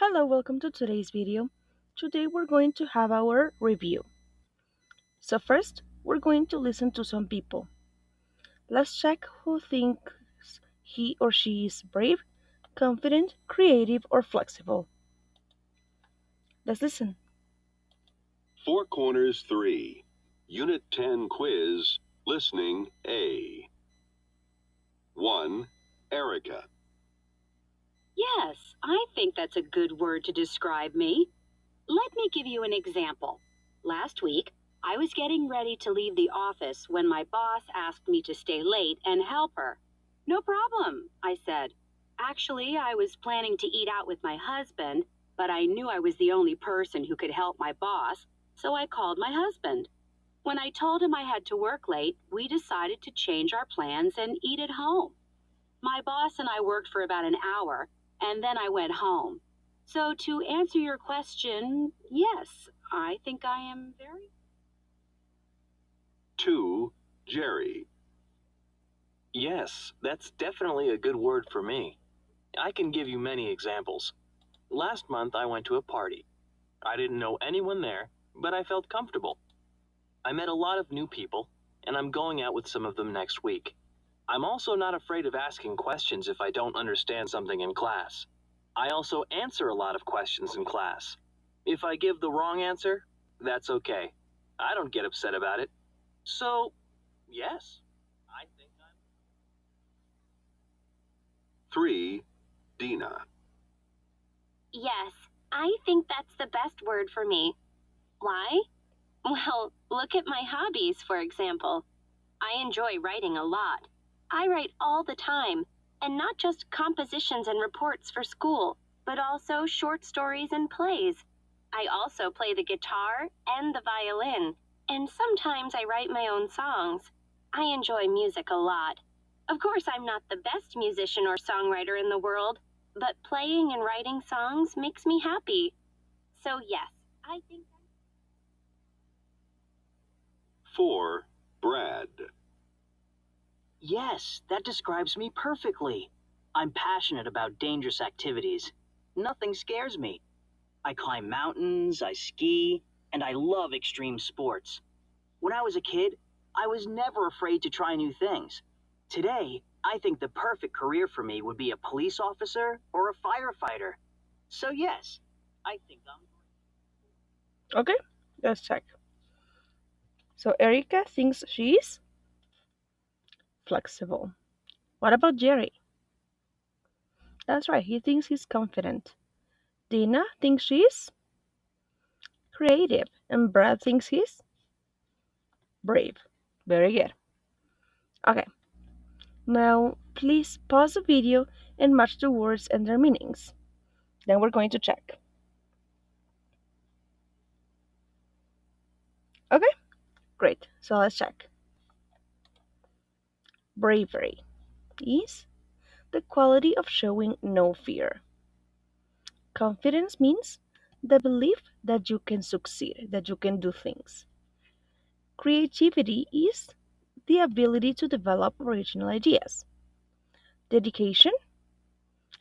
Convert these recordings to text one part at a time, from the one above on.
Hello, welcome to today's video. Today we're going to have our review. So first, we're going to listen to some people. Let's check who thinks he or she is brave, confident, creative, or flexible. Let's listen. Four Corners 3, Unit 10 Quiz, Listening A. 1. Erica. Yes, I think that's a good word to describe me. Let me give you an example. Last week, I was getting ready to leave the office when my boss asked me to stay late and help her. No problem, I said. Actually, I was planning to eat out with my husband, but I knew I was the only person who could help my boss, so I called my husband. When I told him I had to work late, we decided to change our plans and eat at home. My boss and I worked for about an hour, and then I went home. So, to answer your question, yes, I think I am very. 2. Jerry. Yes, that's definitely a good word for me. I can give you many examples. Last month I went to a party. I didn't know anyone there, but I felt comfortable. I met a lot of new people, and I'm going out with some of them next week. I'm also not afraid of asking questions if I don't understand something in class. I also answer a lot of questions in class. If I give the wrong answer, that's okay. I don't get upset about it. So, yes, I think I'm. 3. Dina. Yes, I think that's the best word for me. Why? Well, look at my hobbies, for example. I enjoy writing a lot. I write all the time, and not just compositions and reports for school, but also short stories and plays. I also play the guitar and the violin, and sometimes I write my own songs. I enjoy music a lot. Of course, I'm not the best musician or songwriter in the world, but playing and writing songs makes me happy. So, yes, I think. 4. Brad. Yes, that describes me perfectly. I'm passionate about dangerous activities. Nothing scares me. I climb mountains, I ski, and I love extreme sports. When I was a kid, I was never afraid to try new things. Today, I think the perfect career for me would be a police officer or a firefighter. So, yes, I think I'm. Okay, let's check. So Erica thinks she's flexible. What about Jerry? That's right, he thinks he's confident. Dina thinks she's creative. And Brad thinks he's brave. Very good. Okay, now please pause the video and match the words and their meanings. Then we're going to check. Okay, great. So let's check. Bravery is the quality of showing no fear. Confidence means the belief that you can succeed, that you can do things. Creativity is the ability to develop original ideas. Dedication,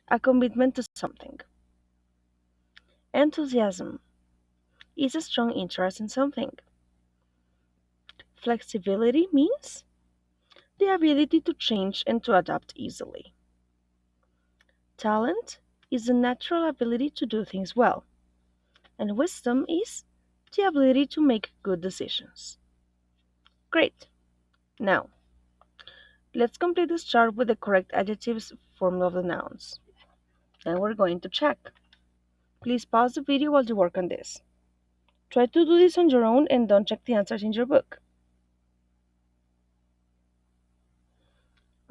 a commitment to something. Enthusiasm is a strong interest in something. Flexibility means the ability to change and to adapt easily. Talent is the natural ability to do things well, and wisdom is the ability to make good decisions. Great! Now, let's complete this chart with the correct adjectives form of the nouns. Then we're going to check. Please pause the video while you work on this. Try to do this on your own and don't check the answers in your book.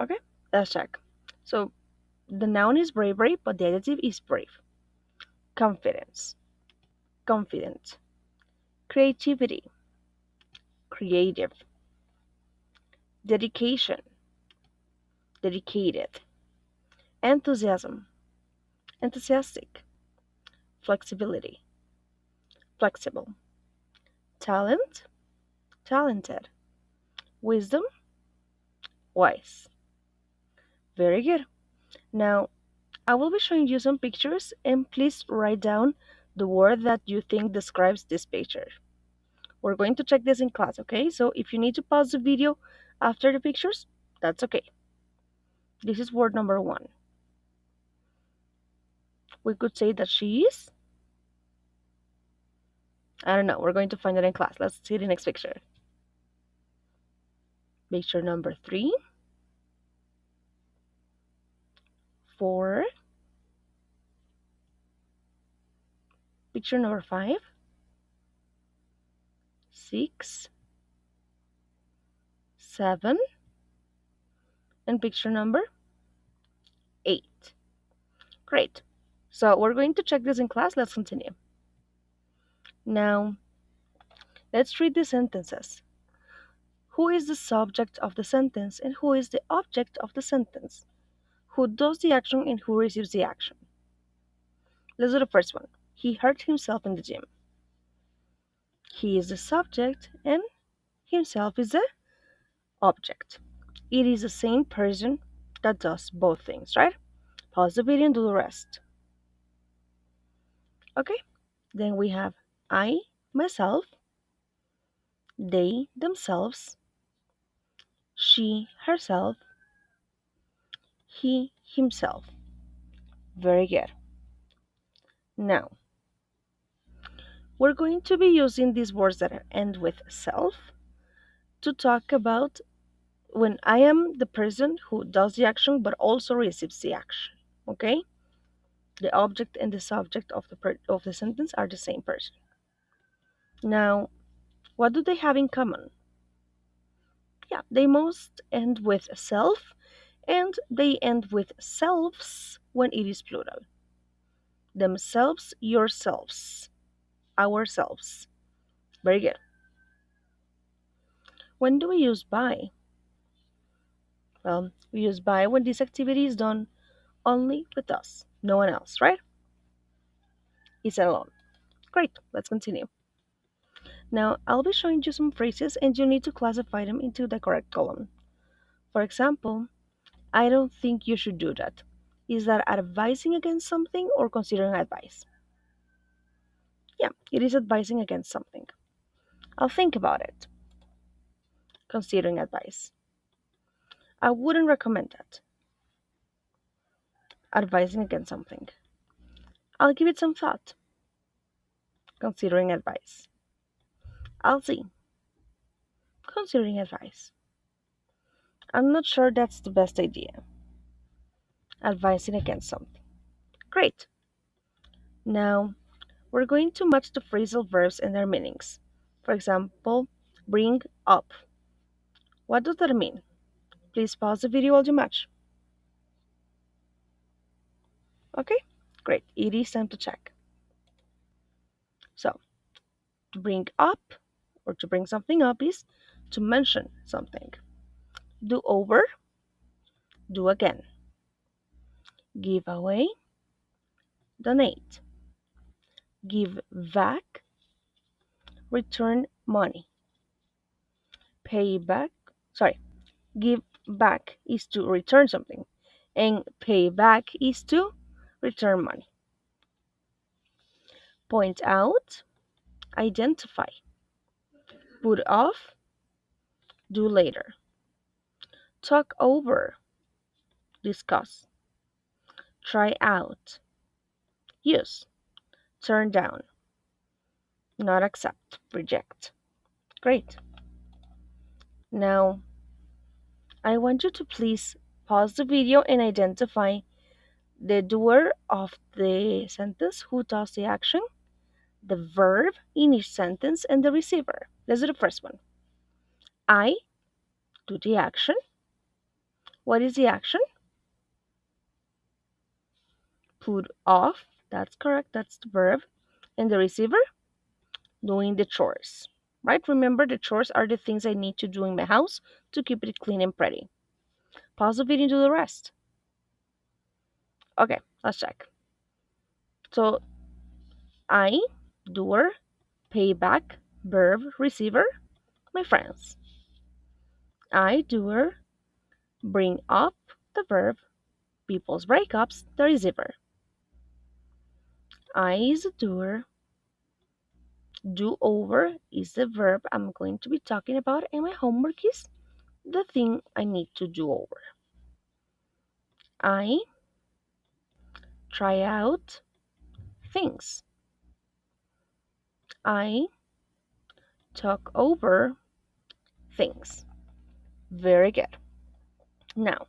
Okay, let's check. So, the noun is bravery, but the adjective is brave. Confidence, confident. Creativity, creative. Dedication, dedicated. Enthusiasm, enthusiastic. Flexibility, flexible. Talent, talented. Wisdom, wise. Very good. Now, I will be showing you some pictures and please write down the word that you think describes this picture. We're going to check this in class, okay? So if you need to pause the video after the pictures, that's okay. This is word number 1. We could say that she is. I don't know. We're going to find it in class. Let's see the next picture. Picture number 3, 4. Picture number 5, 6, 7. And picture number 8. Great. So we're going to check this in class. Let's continue. Now, let's read the sentences. Who is the subject of the sentence and who is the object of the sentence? Who does the action and who receives the action? Let's do the first one. He hurt himself in the gym. He is the subject and himself is the object. It is the same person that does both things, right? Pause the video and do the rest. Okay, then we have I, myself, they, themselves, she, herself, he, himself. Very good. Now, we're going to be using these words that end with self to talk about when I am the person who does the action but also receives the action. Okay? The object and the subject of the sentence are the same person. Now, what do they have in common? Yeah, they must end with self and they end with selves when it is plural. Themselves, yourselves, ourselves. Very good. When do we use by? Well, we use by when this activity is done only with us, no one else, right? It's alone. Great, let's continue. Now, I'll be showing you some phrases and you need to classify them into the correct column. For example, I don't think you should do that. Is that advising against something or considering advice? Yeah, it is advising against something. I'll think about it. Considering advice. I wouldn't recommend that. Advising against something. I'll give it some thought. Considering advice. I'll see. Considering advice. I'm not sure that's the best idea. Advising against something. Great. Now, we're going to match the phrasal verbs and their meanings. For example, bring up. What does that mean? Please pause the video while you match. Okay, great. It is time to check. So, to bring up or to bring something up is to mention something. Do over, do again. Give away, donate. Give back, return money. Pay back, sorry, give back is to return something, and pay back is to return money. Point out, identify. Put off, do later. Talk over, discuss. Try out, use. Turn down, not accept, reject. Great. Now, I want you to please pause the video and identify the doer of the sentence who does the action, the verb in each sentence, and the receiver. Let's do the first one. I do the action. What is the action? Put off. That's correct. That's the verb. And the receiver? Doing the chores. Right? Remember, the chores are the things I need to do in my house to keep it clean and pretty. Pause the video and do the rest. Okay, let's check. So, I, doer, pay back, verb, receiver, my friends. I, doer, bring up, the verb, people's breakups, there is a verb. I is a doer. Do over is the verb I'm going to be talking about, and my homework is the thing I need to do over. I try out things. I talk over things. Very good. Now,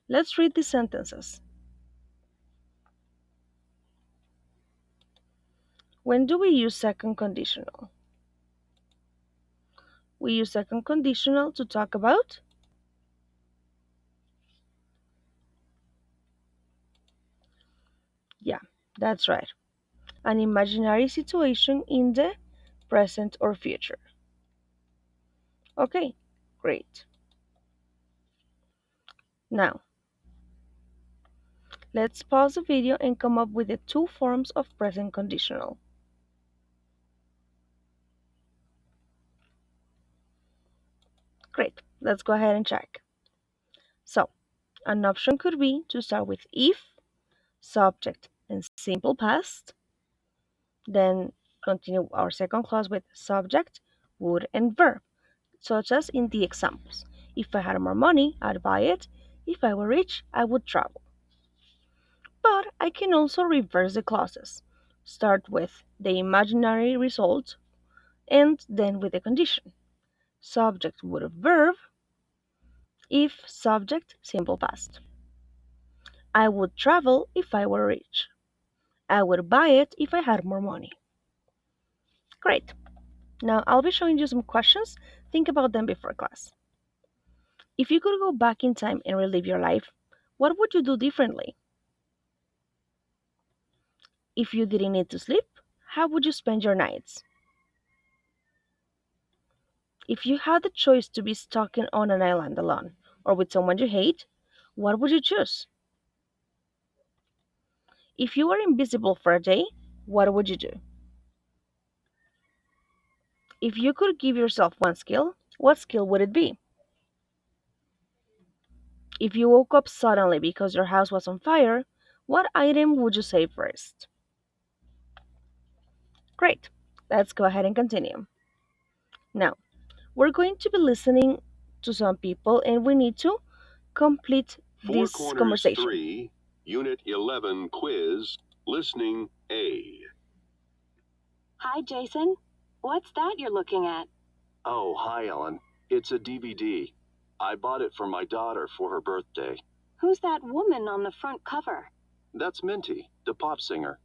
let's read the sentences. When do we use second conditional? We use second conditional to talk about yeah, that's right. An imaginary situation in the present or future. Okay, great. Now, let's pause the video and come up with the two forms of present conditional. Great, let's go ahead and check. So, an option could be to start with if, subject, and simple past, then continue our second clause with subject, would, and verb, such as in the examples. If I had more money, I'd buy it. If I were rich, I would travel. But I can also reverse the clauses. Start with the imaginary result and then with the condition. Subject would have verb, if subject simple past. I would travel if I were rich. I would buy it if I had more money. Great. Now I'll be showing you some questions. Think about them before class. If you could go back in time and relive your life, what would you do differently? If you didn't need to sleep, how would you spend your nights? If you had the choice to be stuck on an island alone or with someone you hate, what would you choose? If you were invisible for a day, what would you do? If you could give yourself one skill, what skill would it be? If you woke up suddenly because your house was on fire, what item would you save first? Great. Let's go ahead and continue. Now, we're going to be listening to some people and we need to complete Four this Corners conversation. 3, Unit 11 quiz, listening A. Hi, Jason. What's that you're looking at? Oh, hi, Ellen. It's a DVD. I bought it for my daughter for her birthday. Who's that woman on the front cover? That's Minty, the pop singer.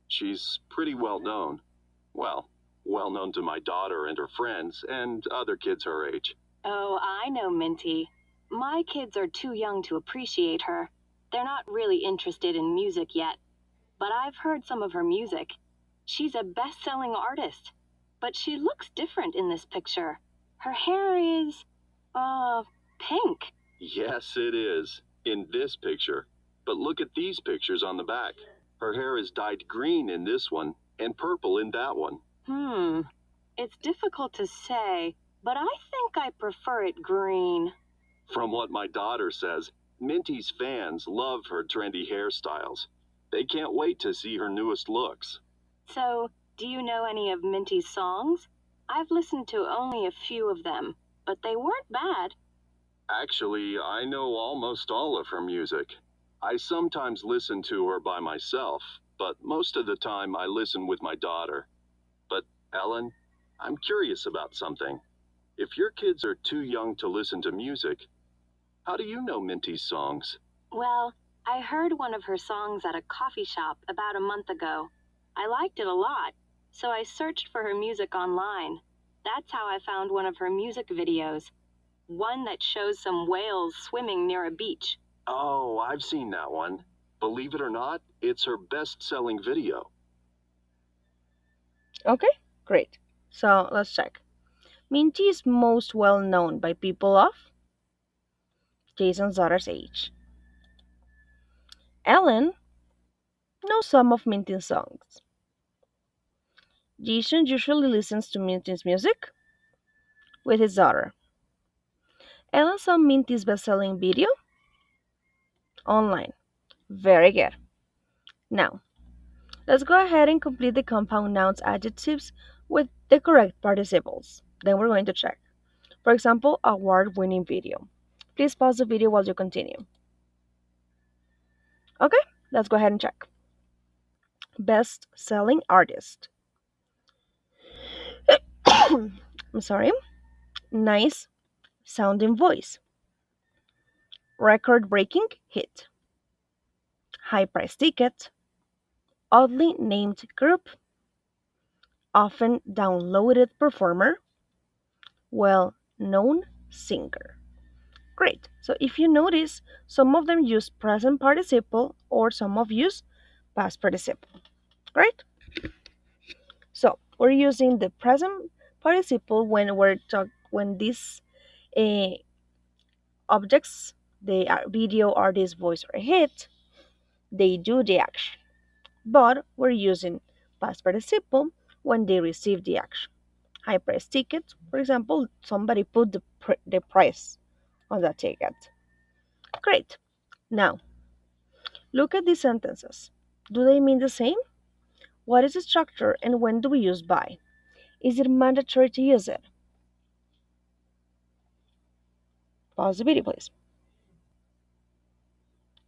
She's pretty well known. Well known to my daughter and her friends and other kids her age. Oh, I know Minty. My kids are too young to appreciate her. They're not really interested in music yet. But I've heard some of her music. She's a best-selling artist. But she looks different in this picture. Her hair is, pink. Yes, it is. In this picture. But look at these pictures on the back. Her hair is dyed green in this one and purple in that one. It's difficult to say, but I think I prefer it green. From what my daughter says, Minty's fans love her trendy hairstyles. They can't wait to see her newest looks. So, do you know any of Minty's songs? I've listened to only a few of them, but they weren't bad. Actually, I know almost all of her music. I sometimes listen to her by myself, but most of the time I listen with my daughter. But, Ellen, I'm curious about something. If your kids are too young to listen to music, how do you know Minty's songs? Well, I heard one of her songs at a coffee shop about a month ago. I liked it a lot, so I searched for her music online. That's how I found one of her music videos. One that shows some whales swimming near a beach. Oh, I've seen that one. Believe it or not, it's her best-selling video. Okay, great. So let's check. Minty is most well known by people of Jason's daughter's age. Ellen knows some of Minty's songs. Jason usually listens to Minty's music with his daughter. Ellen saw Minty's best-selling video Online. Very good. Now, let's go ahead and complete the compound nouns adjectives with the correct participles. Then we're going to check. For example, award-winning video. Please pause the video while you continue. Okay, let's go ahead and check. Best-selling artist. I'm sorry. Nice sounding voice. Record-breaking hit. High price ticket. Oddly named group. Often downloaded performer. Well-known singer. Great. So if you notice, some of them use present participle or some of use past participle. Great. So we're using the present participle when these uh, objects, they are video, artist, voice, or hit, they do the action. But we're using past participle when they receive the action. High price ticket, for example, somebody put the price on that ticket. Great. Now, look at these sentences. Do they mean the same? What is the structure and when do we use by? Is it mandatory to use it? Pause the video, please.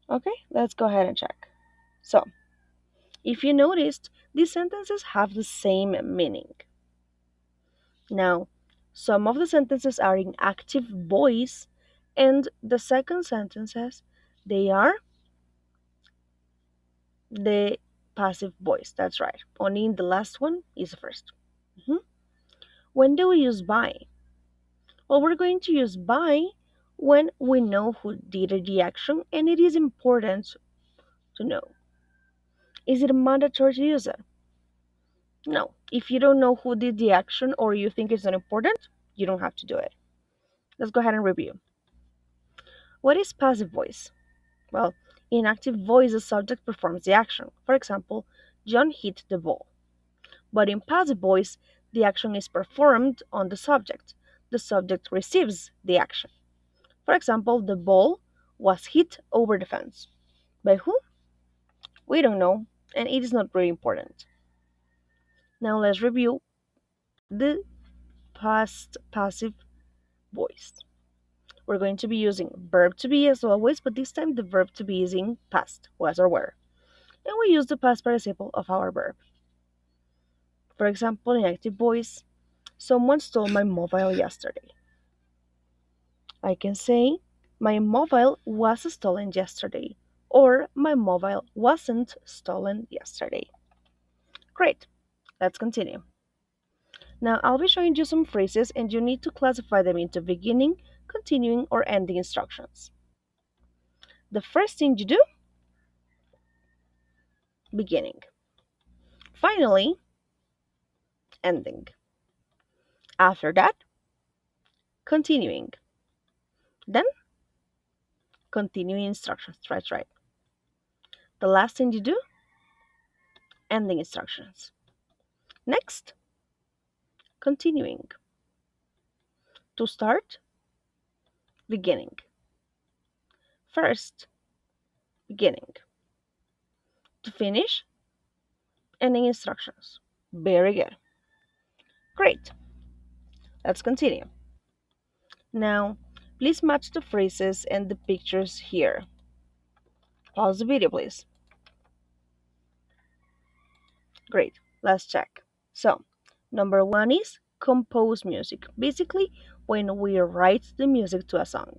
Okay, let's go ahead and check. So, if you noticed, these sentences have the same meaning. Now, some of the sentences are in active voice, and the second sentences, they are the passive voice. That's right. Only in the last one is the first. When do we use by? Well, we're going to use by when we know who did the action, and it is important to know. Is it mandatory to use it? No. If you don't know who did the action or you think it's not important, you don't have to do it. Let's go ahead and review. What is passive voice? Well, in active voice, the subject performs the action. For example, John hit the ball. But in passive voice, the action is performed on the subject. The subject receives the action. For example, the ball was hit over the fence. By who? We don't know, and it is not very important. Now let's review the past passive voice. We're going to be using verb to be as always, but this time the verb to be is in past, was or were. And we use the past participle of our verb. For example, in active voice, someone stole my mobile yesterday. I can say, my mobile was stolen yesterday, or my mobile wasn't stolen yesterday. Great, let's continue. Now I'll be showing you some phrases and you need to classify them into beginning, continuing, or ending instructions. The first thing you do, beginning. Finally, ending. After that, continuing. Then, continuing instructions. Right. The last thing you do, ending instructions. Next, continuing. To start, beginning. First, beginning. To finish, ending instructions. Very good. Great. Let's continue. Now, please match the phrases and the pictures here. Pause the video, please. Great. Let's check. So, number one is compose music. Basically, when we write the music to a song.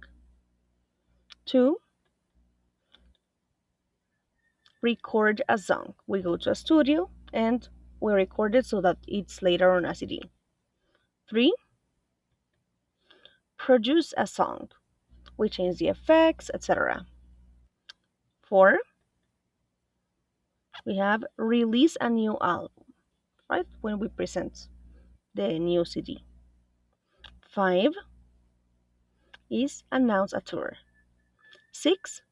Two, record a song. We go to a studio and we record it so that it's later on a CD. Three, produce a song. We change the effects, etc. Four, we have release a new album, right? When we present the new CD. Five is announce a tour. Six,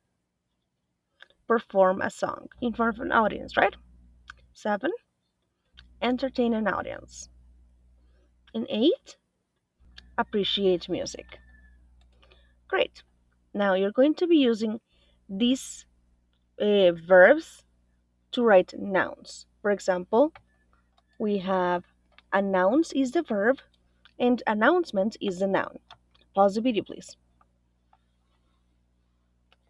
perform a song in front of an audience, right? Seven, entertain an audience. And eight, appreciate music. Great. Now you're going to be using these verbs to write nouns. For example, we have announce is the verb and announcement is the noun. Pause the video, please.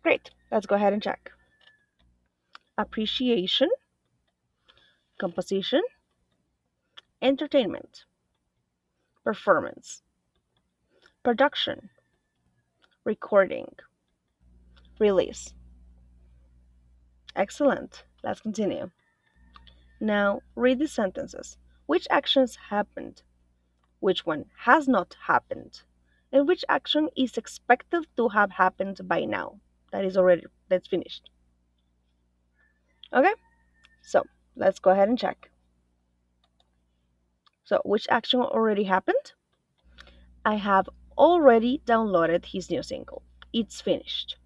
Great. Let's go ahead and check. Appreciation, composition, entertainment, performance, production, recording, release. Excellent. Let's continue. Now read the sentences. Which actions happened? Which one has not happened? And which action is expected to have happened by now? That's finished. Okay? So let's go ahead and check. So which action already happened? I have already downloaded his new single. It's finished.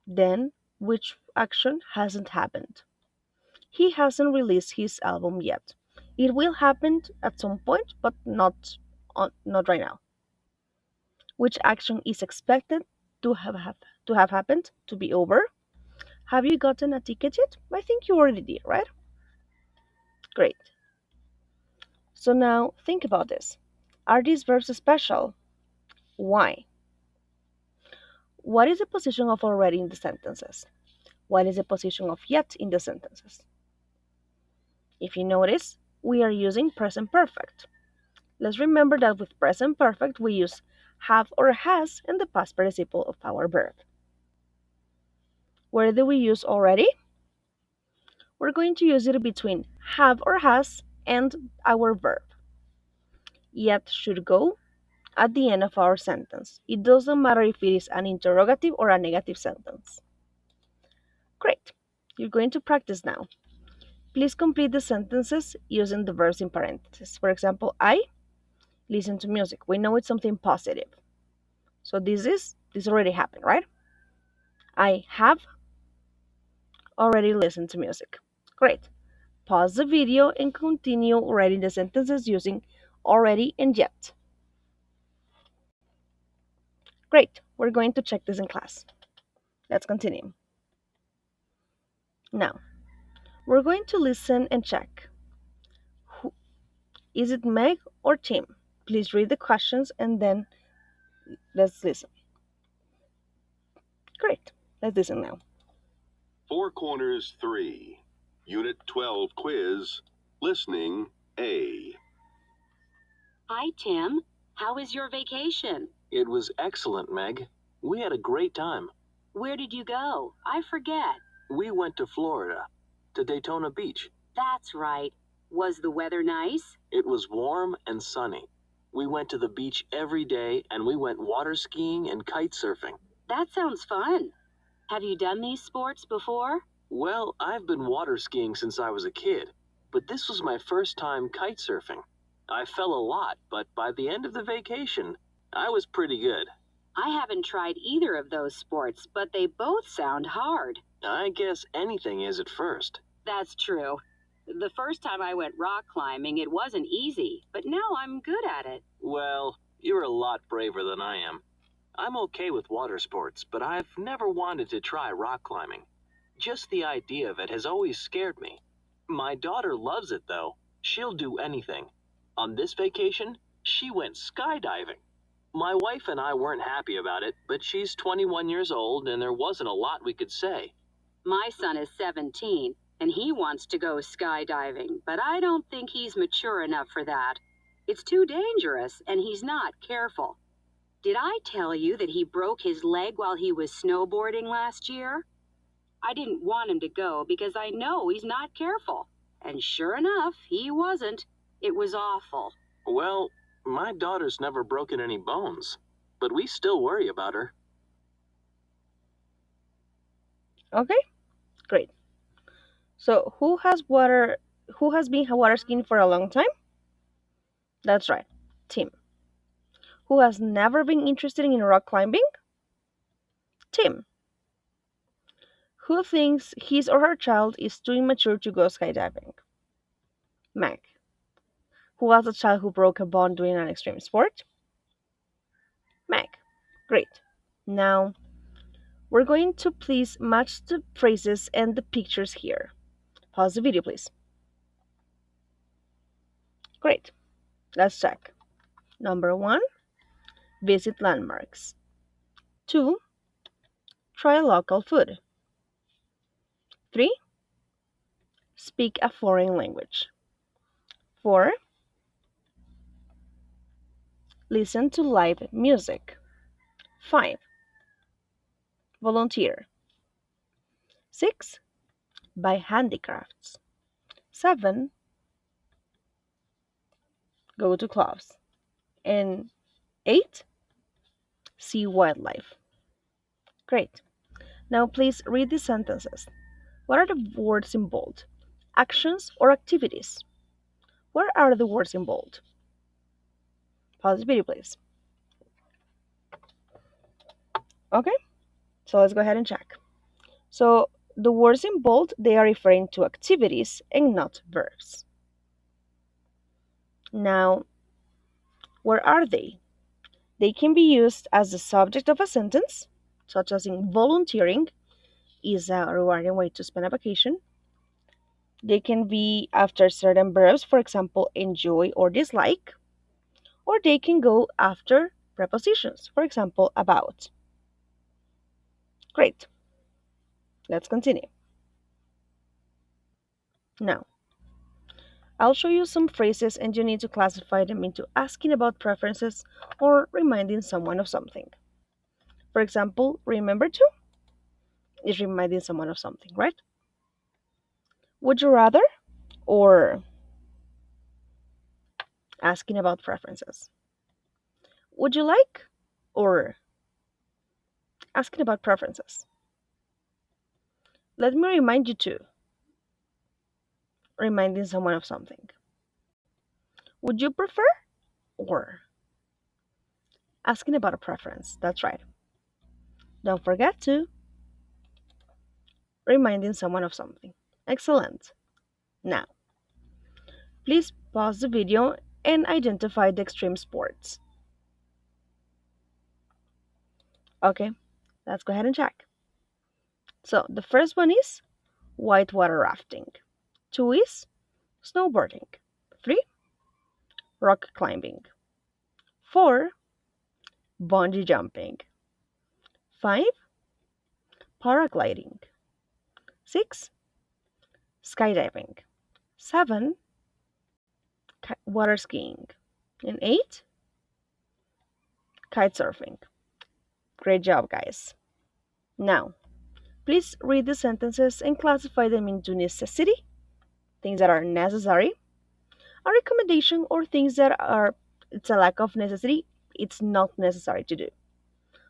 Then which action hasn't happened? He hasn't released his album yet. It will happen at some point, but not right now. Which action is expected to have happened, to be over? Have you gotten a ticket yet? I think you already did, right? Great. So now think about this. Are these verbs special? Why? What is the position of already in the sentences? What is the position of yet in the sentences? If you notice, we are using present perfect. Let's remember that with present perfect we use have or has in the past participle of our verb. Where do we use already? We're going to use it between have or has and our verb. Yet should go at the end of our sentence. It doesn't matter if it is an interrogative or a negative sentence. Great. You're going to practice now. Please complete the sentences using the verbs in parentheses. For example, I listen to music. We know it's something positive. So this already happened, right? I have already listened to music. Great. Pause the video and continue writing the sentences using already and yet. Great. We're going to check this in class. Let's continue. Now, we're going to listen and check. Is it Meg or Tim? Please read the questions and then let's listen. Great. Let's listen now. Four Corners 3, Unit 12 quiz, listening A. Hi, Tim. How was your vacation? It was excellent, Meg. We had a great time. Where did you go? I forget. We went to Florida, to Daytona Beach. That's right. Was the weather nice? It was warm and sunny. We went to the beach every day and we went water skiing and kite surfing. That sounds fun. Have you done these sports before? Well, I've been water skiing since I was a kid, but this was my first time kite surfing. I fell a lot, but by the end of the vacation, I was pretty good. I haven't tried either of those sports, but they both sound hard. I guess anything is at first. That's true. The first time I went rock climbing, it wasn't easy, but now I'm good at it. Well, you're a lot braver than I am. I'm okay with water sports, but I've never wanted to try rock climbing. Just the idea of it has always scared me. My daughter loves it, though. She'll do anything. On this vacation, she went skydiving. My wife and I weren't happy about it, but she's 21 years old and there wasn't a lot we could say. My son is 17, and he wants to go skydiving, but I don't think he's mature enough for that. It's too dangerous, and he's not careful. Did I tell you that he broke his leg while he was snowboarding last year? I didn't want him to go because I know he's not careful. And sure enough, he wasn't. It was awful. Well, my daughter's never broken any bones, but we still worry about her. Okay, great. So who has been water skiing for a long time? That's right, Tim. Who has never been interested in rock climbing? Tim. Who thinks his or her child is too immature to go skydiving? Meg. Who has a child who broke a bone doing an extreme sport? Meg. Great. Now, We're going to please match the phrases and the pictures here. Pause the video, please. Great. Let's check. Number 1, visit landmarks. 2, try local food. 3, speak a foreign language. 4, listen to live music. 5, volunteer. 6, buy handicrafts. 7, go to clubs. And 8, see wildlife. Great. Now please read the sentences. What are the words in bold? Actions or activities? Where are the words in bold? Pause the video, please. Okay, so let's go ahead and check. So the words in bold, they are referring to activities and not verbs. Now, where are they? They can be used as the subject of a sentence, such as in volunteering is a rewarding way to spend a vacation. They can be after certain verbs, for example, enjoy or dislike, or they can go after prepositions, for example, about. Great. Let's continue. Now, I'll show you some phrases and you need to classify them into asking about preferences or reminding someone of something. For example, remember to is reminding someone of something, right? Would you rather or asking about preferences? Would you like or asking about preferences? Let me remind you to reminding someone of something. Would you prefer or asking about a preference? That's right. Don't forget to reminding someone of something. Excellent. Now, please pause the video and identify the extreme sports. Okay, let's go ahead and check. So the first one is whitewater rafting. 2 is snowboarding. 3, rock climbing. 4, bungee jumping. 5, paragliding. 6, skydiving. 7, water skiing. And 8, kite surfing. Great job, guys. Now, please read the sentences and classify them into necessity, things that are necessary, a recommendation, or things that are it's a lack of necessity, it's not necessary to do.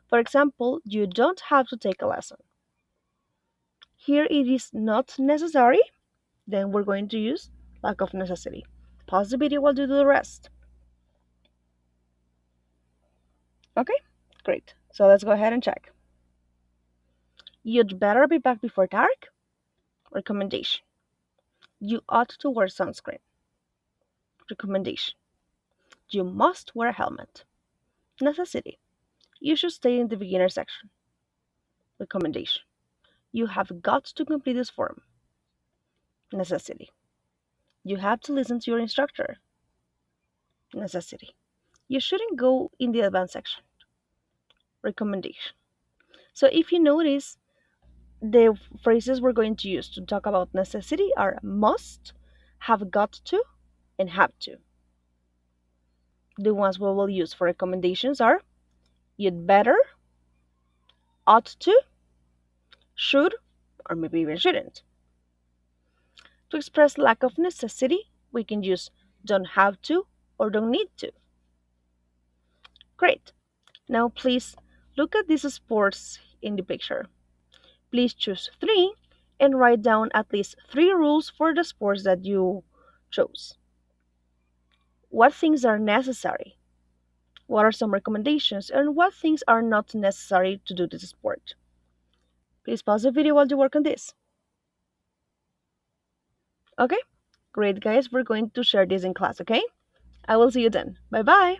For example, you don't have to take a lesson. Here it is not necessary, then we're going to use lack of necessity. Pause the video while you do the rest. Okay, great. So let's go ahead and check. You'd better be back before dark. Recommendation. You ought to wear sunscreen. Recommendation. You must wear a helmet. Necessity. You should stay in the beginner section. Recommendation. You have got to complete this form. Necessity. You have to listen to your instructor. Necessity. You shouldn't go in the advanced section. Recommendation. So if you notice, the phrases we're going to use to talk about necessity are must, have got to, and have to. The ones we will use for recommendations are you'd better, ought to, should, or maybe even shouldn't. To express lack of necessity, we can use don't have to or don't need to. Great. Now please look at these sports in the picture. Please choose 3 and write down at least 3 rules for the sports that you chose. What things are necessary? What are some recommendations? And what things are not necessary to do this sport? Please pause the video while you work on this. Okay, great guys, we're going to share this in class, okay? I will see you then. Bye bye.